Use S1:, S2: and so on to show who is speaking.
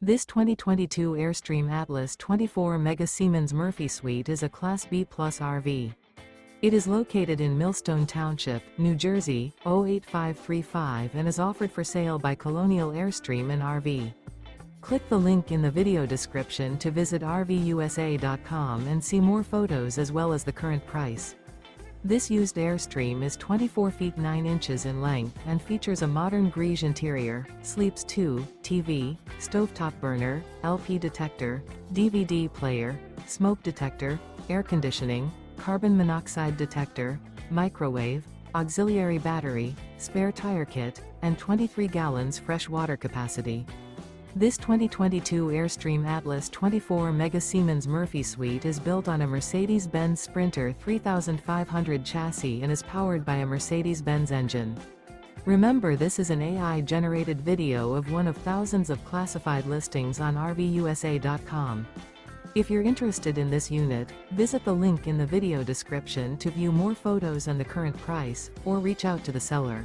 S1: This 2022 Airstream Atlas 24 Mega Siemens Murphy Suite is a Class B Plus RV. It is located in Millstone Township, New Jersey, 08535 and is offered for sale by Colonial Airstream RV. Click the link in the video description to visit RVUSA.com and see more photos as well as the current price. This used Airstream is 24 feet 9 inches in length and features a Modern Greige interior, sleeps 2, TV, stovetop burner, LP detector, DVD player, smoke detector, air conditioning, carbon monoxide detector, microwave, auxiliary battery, spare tire kit, and 23 gallons fresh water capacity. This 2022 Airstream Atlas 24 Mega Siemens Murphy Suite is built on a Mercedes-Benz Sprinter 3500 chassis and is powered by a Mercedes-Benz engine. Remember, this is an AI-generated video of one of thousands of classified listings on RVUSA.com. If you're interested in this unit, visit the link in the video description to view more photos and the current price, or reach out to the seller.